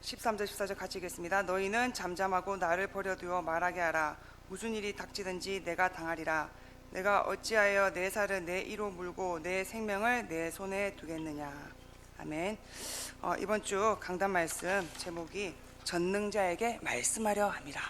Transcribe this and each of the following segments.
13절 14절 같이 읽겠습니다. 너희는 잠잠하고 나를 버려두어 말하게 하라. 무슨 일이 닥치든지 내가 당하리라. 내가 어찌하여 내 살을 내 이로 물고 내 생명을 내 손에 두겠느냐. 아멘. 이번 주 강단 말씀 제목이 전능자에게 말씀하려 함이라.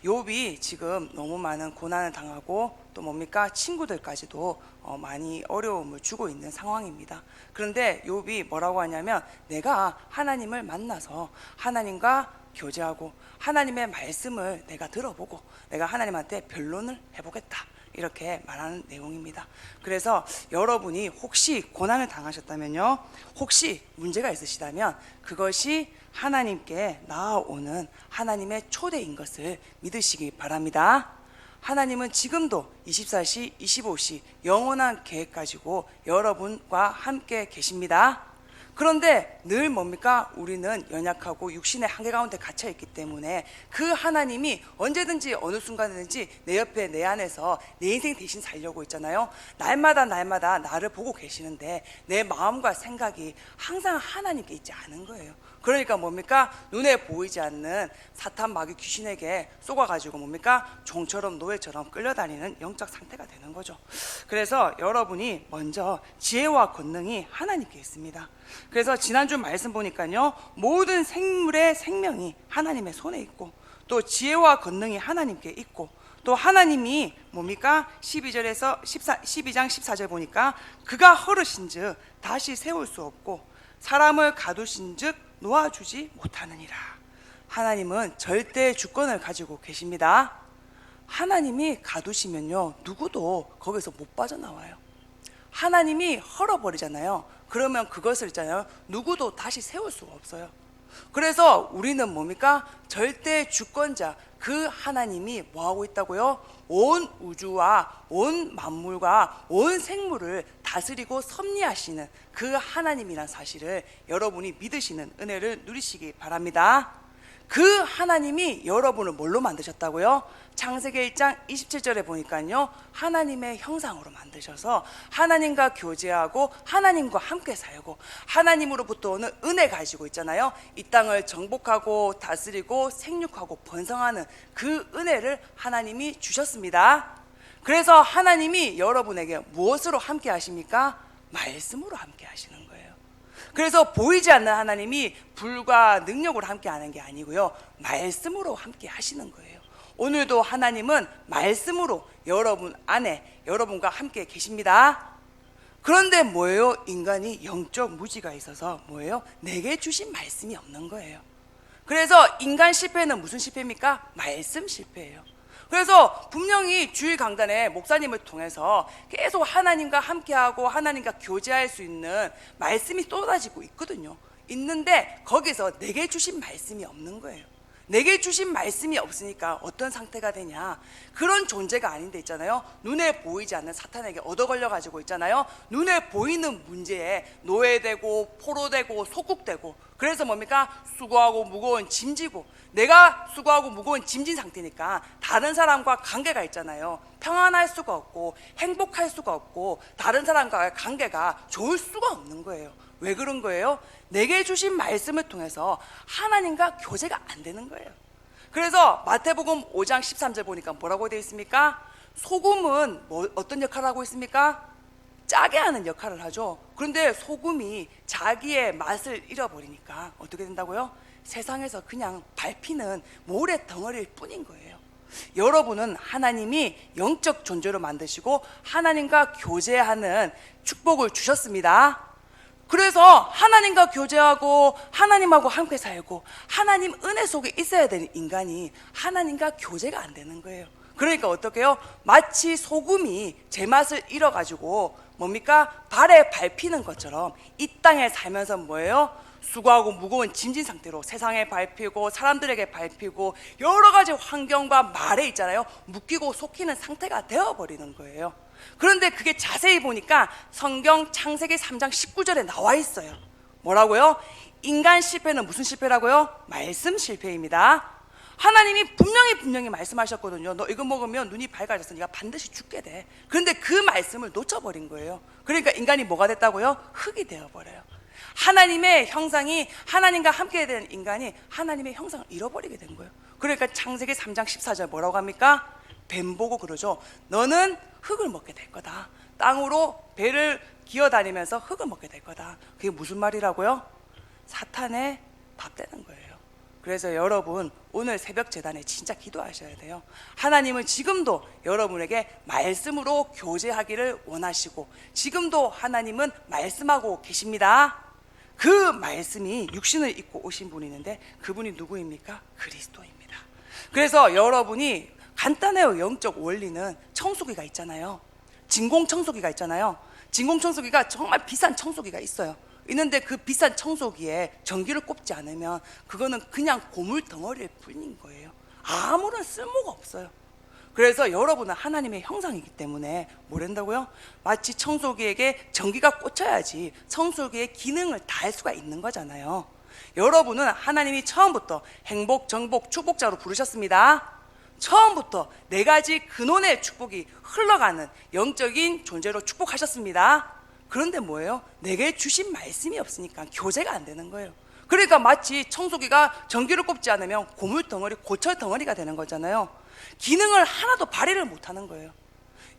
욥이 지금 너무 많은 고난을 당하고 또 뭡니까 친구들까지도 많이 어려움을 주고 있는 상황입니다. 그런데 욥이 뭐라고 하냐면 내가 하나님을 만나서 하나님과 교제하고 하나님의 말씀을 내가 들어보고 내가 하나님한테 변론을 해보겠다, 이렇게 말하는 내용입니다. 그래서 여러분이 혹시 고난을 당하셨다면요, 혹시 문제가 있으시다면 그것이 하나님께 나아오는 하나님의 초대인 것을 믿으시기 바랍니다. 하나님은 지금도 24시 25시 영원한 계획 가지고 여러분과 함께 계십니다. 그런데 늘 뭡니까? 우리는 연약하고 육신의 한계 가운데 갇혀 있기 때문에 그 하나님이 언제든지 어느 순간이든지 내 옆에 내 안에서 내 인생 대신 살려고 있잖아요. 날마다 나를 보고 계시는데 내 마음과 생각이 항상 하나님께 있지 않은 거예요. 그러니까 뭡니까? 눈에 보이지 않는 사탄 마귀 귀신에게 쏘가가지고 뭡니까? 종처럼 노예처럼 끌려다니는 영적 상태가 되는 거죠. 그래서 여러분이 먼저 지혜와 권능이 하나님께 있습니다. 그래서 지난주 말씀 보니까요, 모든 생물의 생명이 하나님의 손에 있고 또 지혜와 권능이 하나님께 있고 또 하나님이 뭡니까? 12장 14절 보니까 그가 허르신 즉 다시 세울 수 없고 사람을 가두신 즉 놓아주지 못하느니라. 하나님은 절대 주권을 가지고 계십니다. 하나님이 가두시면요, 누구도 거기서 못 빠져나와요. 하나님이 헐어버리잖아요. 그러면 그것을 있잖아요, 누구도 다시 세울 수가 없어요. 그래서 우리는 뭡니까? 절대 주권자 그 하나님이 뭐하고 있다고요? 온 우주와 온 만물과 온 생물을 다스리고 섭리하시는 그 하나님이란 사실을 여러분이 믿으시는 은혜를 누리시기 바랍니다. 그 하나님이 여러분을 뭘로 만드셨다고요? 창세기 1장 27절에 보니까요, 하나님의 형상으로 만드셔서 하나님과 교제하고 하나님과 함께 살고 하나님으로부터 오는 은혜 가지고 있잖아요. 이 땅을 정복하고 다스리고 생육하고 번성하는 그 은혜를 하나님이 주셨습니다. 그래서 하나님이 여러분에게 무엇으로 함께 하십니까? 말씀으로 함께 하시는 거예요. 그래서 보이지 않는 하나님이 불과 능력으로 함께 하는 게 아니고요, 말씀으로 함께 하시는 거예요. 오늘도 하나님은 말씀으로 여러분 안에 여러분과 함께 계십니다. 그런데 뭐예요? 인간이 영적 무지가 있어서 뭐예요? 내게 주신 말씀이 없는 거예요. 그래서 인간 실패는 무슨 실패입니까? 말씀 실패예요. 그래서 분명히 주일 강단에 목사님을 통해서 계속 하나님과 함께하고 하나님과 교제할 수 있는 말씀이 쏟아지고 있거든요. 있는데 거기서 내게 주신 말씀이 없는 거예요. 내게 주신 말씀이 없으니까 어떤 상태가 되냐, 그런 존재가 아닌데 있잖아요, 눈에 보이지 않는 사탄에게 얻어 걸려 가지고 있잖아요, 눈에 보이는 문제에 노예되고 포로되고 속국되고, 그래서 뭡니까? 수고하고 무거운 짐지고, 내가 수고하고 무거운 짐진 상태니까 다른 사람과 관계가 있잖아요, 평안할 수가 없고 행복할 수가 없고 다른 사람과의 관계가 좋을 수가 없는 거예요. 왜 그런 거예요? 내게 주신 말씀을 통해서 하나님과 교제가 안 되는 거예요. 그래서 마태복음 5장 13절 보니까 뭐라고 되어 있습니까? 소금은 어떤 역할을 하고 있습니까? 짜게 하는 역할을 하죠. 그런데 소금이 자기의 맛을 잃어버리니까 어떻게 된다고요? 세상에서 그냥 밟히는 모래 덩어리일 뿐인 거예요. 여러분은 하나님이 영적 존재로 만드시고 하나님과 교제하는 축복을 주셨습니다. 그래서 하나님과 교제하고 하나님하고 함께 살고 하나님 은혜 속에 있어야 되는 인간이 하나님과 교제가 안 되는 거예요. 그러니까 어떻게 해요? 마치 소금이 제맛을 잃어가지고 뭡니까? 발에 밟히는 것처럼 이 땅에 살면서 뭐예요? 수고하고 무거운 짐진 상태로 세상에 밟히고 사람들에게 밟히고 여러 가지 환경과 말에 있잖아요, 묶이고 속히는 상태가 되어버리는 거예요. 그런데 그게 자세히 보니까 성경 창세기 3장 19절에 나와 있어요. 뭐라고요? 인간 실패는 무슨 실패라고요? 말씀 실패입니다. 하나님이 분명히 말씀하셨거든요. 너 이거 먹으면 눈이 밝아져서 네가 반드시 죽게 돼. 그런데 그 말씀을 놓쳐버린 거예요. 그러니까 인간이 뭐가 됐다고요? 흙이 되어버려요. 하나님의 형상이 하나님과 함께 된 인간이 하나님의 형상을 잃어버리게 된 거예요. 그러니까 창세기 3장 14절 뭐라고 합니까? 뱀 보고 그러죠. 너는 흙을 먹게 될 거다. 땅으로 배를 기어다니면서 흙을 먹게 될 거다. 그게 무슨 말이라고요? 사탄의 밥 되는 거예요. 그래서 여러분 오늘 새벽 제단에 진짜 기도하셔야 돼요. 하나님은 지금도 여러분에게 말씀으로 교제하기를 원하시고 지금도 하나님은 말씀하고 계십니다. 그 말씀이 육신을 입고 오신 분이 있는데 그분이 누구입니까? 그리스도입니다. 그래서 여러분이 간단해요. 영적 원리는 청소기가 있잖아요. 진공 청소기가 있잖아요. 진공 청소기가 정말 비싼 청소기가 있어요. 있는데 그 비싼 청소기에 전기를 꼽지 않으면 그거는 그냥 고물 덩어리일 뿐인 거예요. 아무런 쓸모가 없어요. 그래서 여러분은 하나님의 형상이기 때문에 뭐란다고요? 마치 청소기에게 전기가 꽂혀야지 청소기의 기능을 다할 수가 있는 거잖아요. 여러분은 하나님이 처음부터 행복, 정복, 축복자로 부르셨습니다. 처음부터 네 가지 근원의 축복이 흘러가는 영적인 존재로 축복하셨습니다. 그런데 뭐예요? 내게 주신 말씀이 없으니까 교제가 안 되는 거예요. 그러니까 마치 청소기가 전기를 꼽지 않으면 고물 덩어리, 고철 덩어리가 되는 거잖아요. 기능을 하나도 발휘를 못하는 거예요.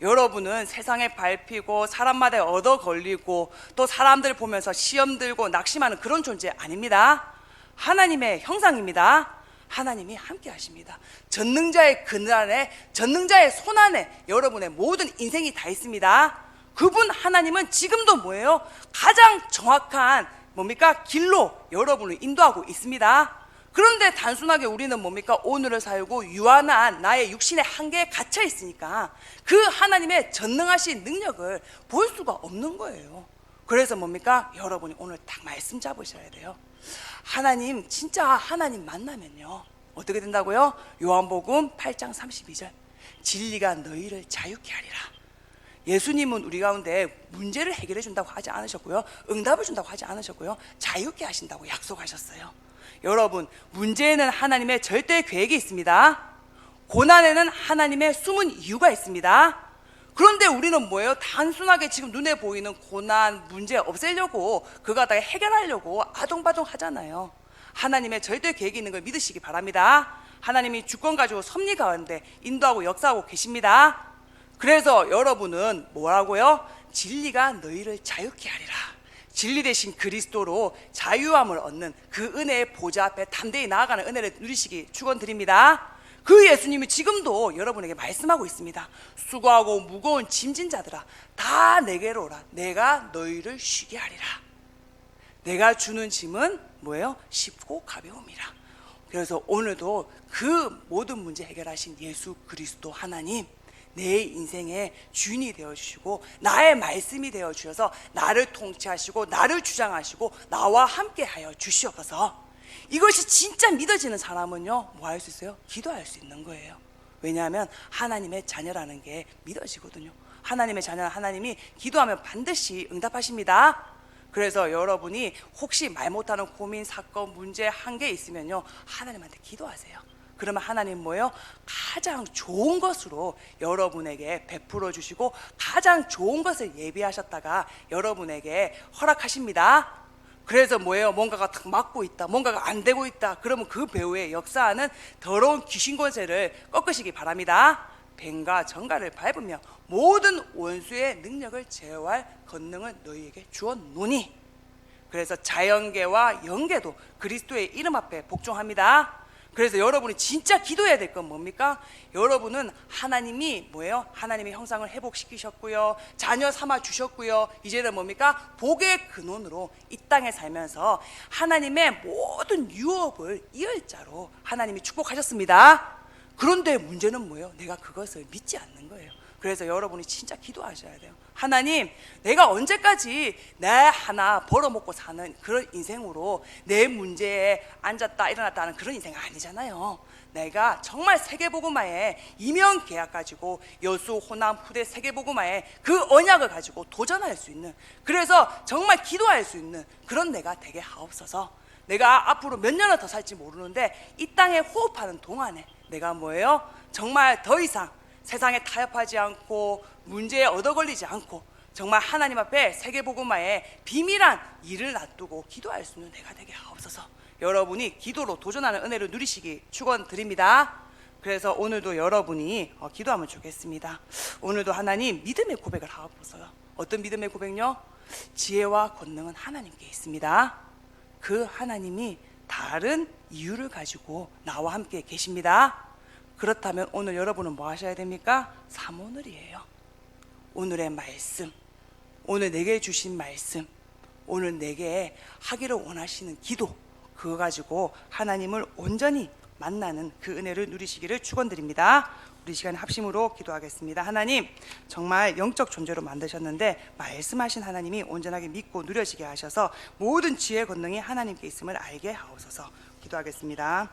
여러분은 세상에 밟히고 사람마다 얻어 걸리고 또 사람들 보면서 시험 들고 낙심하는 그런 존재 아닙니다. 하나님의 형상입니다. 하나님이 함께 하십니다. 전능자의 그늘 안에, 전능자의 손 안에 여러분의 모든 인생이 다 있습니다. 그분 하나님은 지금도 뭐예요? 가장 정확한 뭡니까? 길로 여러분을 인도하고 있습니다. 그런데 단순하게 우리는 뭡니까? 오늘을 살고 유한한 나의 육신의 한계에 갇혀 있으니까 그 하나님의 전능하신 능력을 볼 수가 없는 거예요. 그래서 뭡니까? 여러분이 오늘 딱 말씀 잡으셔야 돼요. 하나님, 진짜 하나님 만나면요 어떻게 된다고요? 요한복음 8장 32절 진리가 너희를 자유케 하리라. 예수님은 우리 가운데 문제를 해결해 준다고 하지 않으셨고요, 응답을 준다고 하지 않으셨고요, 자유케 하신다고 약속하셨어요. 여러분, 문제에는 하나님의 절대 계획이 있습니다. 고난에는 하나님의 숨은 이유가 있습니다. 그런데 우리는 뭐예요? 단순하게 지금 눈에 보이는 고난, 문제 없애려고 그거 다 해결하려고 아동바동 하잖아요. 하나님의 절대 계획이 있는 걸 믿으시기 바랍니다. 하나님이 주권 가지고 섭리 가운데 인도하고 역사하고 계십니다. 그래서 여러분은 뭐라고요? 진리가 너희를 자유케 하리라. 진리 대신 그리스도로 자유함을 얻는 그 은혜의 보좌 앞에 담대히 나아가는 은혜를 누리시기 축원드립니다. 그 예수님이 지금도 여러분에게 말씀하고 있습니다. 수고하고 무거운 짐진 자들아 다 내게로 오라. 내가 너희를 쉬게 하리라. 내가 주는 짐은 뭐예요? 쉽고 가벼움이라. 그래서 오늘도 그 모든 문제 해결하신 예수 그리스도 하나님, 내 인생의 주인이 되어주시고 나의 말씀이 되어주셔서 나를 통치하시고 나를 주장하시고 나와 함께 하여 주시옵소서. 이것이 진짜 믿어지는 사람은요 뭐 할 수 있어요? 기도할 수 있는 거예요. 왜냐하면 하나님의 자녀라는 게 믿어지거든요. 하나님의 자녀는 하나님이 기도하면 반드시 응답하십니다. 그래서 여러분이 혹시 말 못하는 고민, 사건, 문제, 한계 있으면요 하나님한테 기도하세요. 그러면 하나님 뭐예요? 가장 좋은 것으로 여러분에게 베풀어 주시고 가장 좋은 것을 예비하셨다가 여러분에게 허락하십니다. 그래서 뭐예요? 뭔가가 딱 막고 있다, 뭔가가 안 되고 있다, 그러면 그 배후에 역사하는 더러운 귀신 권세를 꺾으시기 바랍니다. 뱀과 정갈을 밟으며 모든 원수의 능력을 제어할 권능을 너희에게 주었노니. 그래서 자연계와 영계도 그리스도의 이름 앞에 복종합니다. 그래서 여러분이 진짜 기도해야 될 건 뭡니까? 여러분은 하나님이 뭐예요? 하나님의 형상을 회복시키셨고요, 자녀 삼아 주셨고요, 이제는 뭡니까? 복의 근원으로 이 땅에 살면서 하나님의 모든 유업을 이을 자로 하나님이 축복하셨습니다. 그런데 문제는 뭐예요? 내가 그것을 믿지 않는 거예요. 그래서 여러분이 진짜 기도하셔야 돼요. 하나님, 내가 언제까지 내 하나 벌어먹고 사는 그런 인생으로 내 문제에 앉았다 일어났다 하는 그런 인생 아니잖아요. 내가 정말 세계복음화에 이면 계약 가지고 여수, 호남, 후대 세계복음화에 그 언약을 가지고 도전할 수 있는, 그래서 정말 기도할 수 있는 그런 내가 되게 하옵소서. 내가 앞으로 몇 년을 더 살지 모르는데 이 땅에 호흡하는 동안에 내가 뭐예요? 정말 더 이상 세상에 타협하지 않고 문제에 얻어걸리지 않고 정말 하나님 앞에 세계복음화의 비밀한 일을 놔두고 기도할 수 있는 내가 되게 하옵소서. 여러분이 기도로 도전하는 은혜를 누리시기 축원드립니다. 그래서 오늘도 여러분이 기도하면 좋겠습니다. 오늘도 하나님 믿음의 고백을 하옵소서. 어떤 믿음의 고백요? 지혜와 권능은 하나님께 있습니다. 그 하나님이 다른 이유를 가지고 나와 함께 계십니다. 그렇다면 오늘 여러분은 뭐 하셔야 됩니까? 사모늘이에요. 오늘의 말씀, 오늘 내게 주신 말씀, 오늘 내게 하기를 원하시는 기도, 그거 가지고 하나님을 온전히 만나는 그 은혜를 누리시기를 축원드립니다. 우리 시간 합심으로 기도하겠습니다. 하나님, 정말 영적 존재로 만드셨는데 말씀하신 하나님이 온전하게 믿고 누려지게 하셔서 모든 지혜 권능이 하나님께 있음을 알게 하옵소서. 기도하겠습니다.